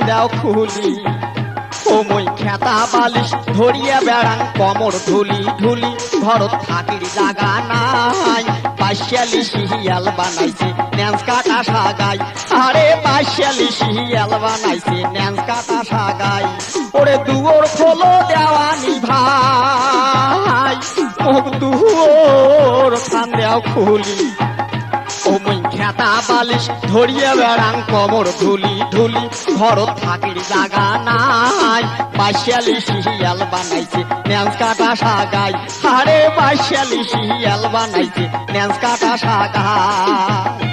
দেও খুলি ও মই খেতা বালিশ ধরিয়া বেড়াং কমর ধুলি ধুলি ঘর থাকির জাগা নাই পাশালি শিয়াল বানাইছে ন্যান্স কাটা সাগাই আরে পাশালি শিয়াল বানাইছে ন্যান্স কাটা সাগাই ওরে দুয়োর খোলো দেওয়ানি ভাই ও দুয়োর খান দেও খুলি ও মই খেতা বালিশ ধরিয়া বেড়াং কমর ধুলি ধুলি ঘর থাকির জাগা নাই পাশালি শিয়াল বানাইছে ন্যান্স কাটা সাগাই আরে পাশালি শিয়াল বানাইছে ন্যান্স কাটা সাগাই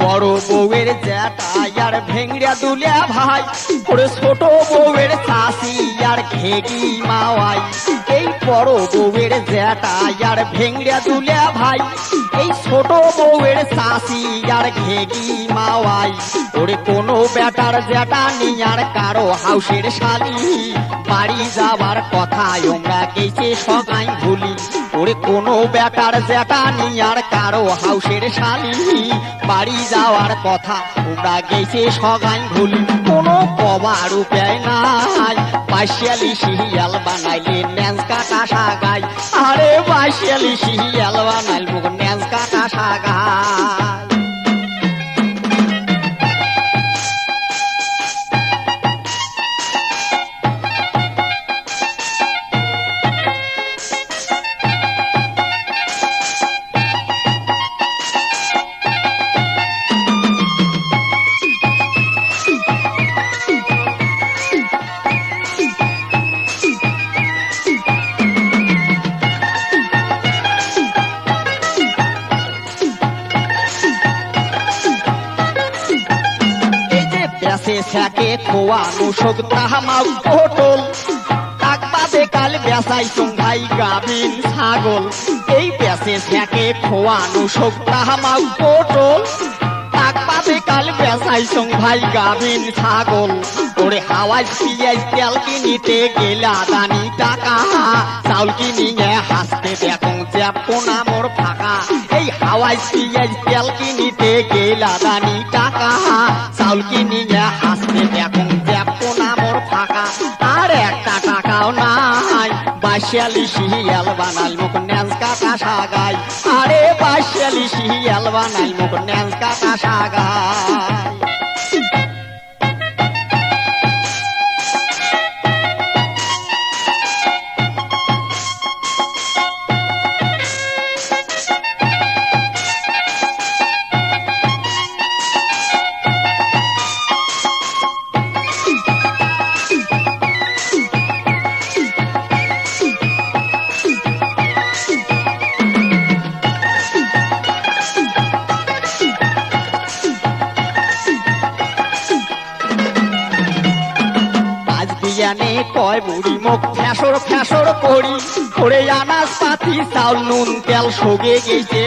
বড় বউয়ের জ্যাঠা আর ভেংড়া দুলিয়া ভাই ওরে ছোট বউয়ের চাষি আর ঘেগি মাওয়াই এই বড় বউয়ের জ্যাঠা আর ভেংড়া দুলিয়া ভাই এই ছোট বউয়ের চাষি আর ঘেগি মাওয়াই ওরে কোনো বেটার জ্যাঠা নিয়ার কারো হাউসের শালি বাড়ি যাবার কথা আমরা গেছে সগাই ভুলি ওরে কোনো বেটার জ্যাঠা নিয়ার কারো হাউসের শালি বাড়ি যাওয়ার কথা আমরা গেছে সগাই ভুলি কোনো কবার উপায় নাই পাশালি শিয়াল বানাইলে ন্যান্স কাটা সাগাই আরে পাশালি শিয়াল বানাইল মুখ ন্যান্স কাটা সাগাই বেসে থাকে খোয়ানো শোক তাহামাও পটল তাকবাদে কাল বেসাই সঙ্গাই গাবিন ছাগল এই বেসে থাকে খোয়ানো শোক তাহামাও পটল তাকবাদে কাল বেসাই সঙ্গাই গাবিন ছাগল ওরে হাওয়াই পিয়াজ তেল কিনিতে গেলা দানি টাকা চাউল কিনিয়ে হাসতে দেখুন জ্যাপনা মোর ফাঁকা এই হাওয়াই পিয়াজ তেল কিনিতে গেলা দানি টাকা চাউল কিনিয়ে হাসতে দেখুন জ্যাপনা মোর ফাঁকা আর একটা টাকাও নাই পাশালি শিয়াল বানাল মুখ ন্যান্স কাটা সাগাই আরে পাশালি শিয়াল বানাল মুখ ন্যান্স কাটা সাগাই জানে কয় বুড়ি মুখ ফ্যাসর ফ্যাসর করি ওরে আনাজ পাতি চাউল নুন তেল সগে গেছে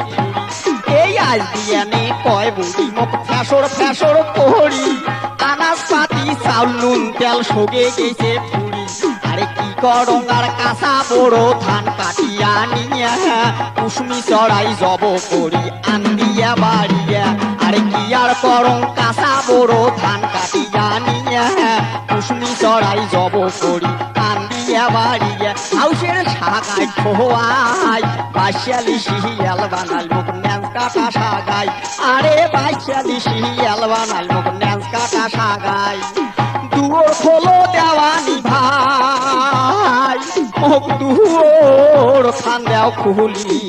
এই আজ দিয়ানে কয় বুড়ি মুখ ফ্যাসর ফ্যাসর করি আনাজ পাতি চাউল নুন তেল সগে গেছে পুরি আরে কি করং আর কাঁচা বড় ধান কাটিয়া নিয়া কুসুমি চড়াই জব করি আন্দিয়া বাড়িয়া আরে কি আর করং কাঁচা বড় ধান কাটিয়া নিয়া কুসুমি চড়াই জব করি আন্দিয়া বাড়িয়া হাউসের সাগাই খোয়াই পাশালি শিয়াল বানাল মুখ ন্যান্স কাটা সাগাই আরে পাশালি শিয়াল বানাল মুখ ন্যান্স কাটা সাগাই দুয়োর খোলো দেওয়ানি ভাই মুখ দুয়োর খান দেও খুলি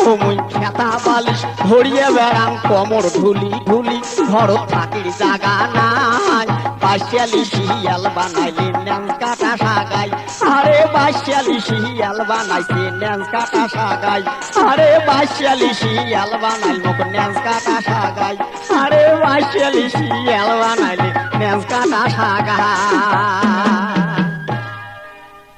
ও মই খেতা বালিশ ধরিয়া বেড়াং কমর ধুলি ধুলি ঘর থাকির জাগা নাই পাশালি শিয়াল বানাইলে ন্যান্স কাটা সাগাই আরে পাশালি শিয়াল বানাইছে ন্যান্স কাটা সাগাই আরে পাশালি শিয়াল বানাইল মুখ ন্যান্স কাটা সাগাই আরে হাসিয়ালি শিয়াল বানাইলে মেজ কাটা শাখা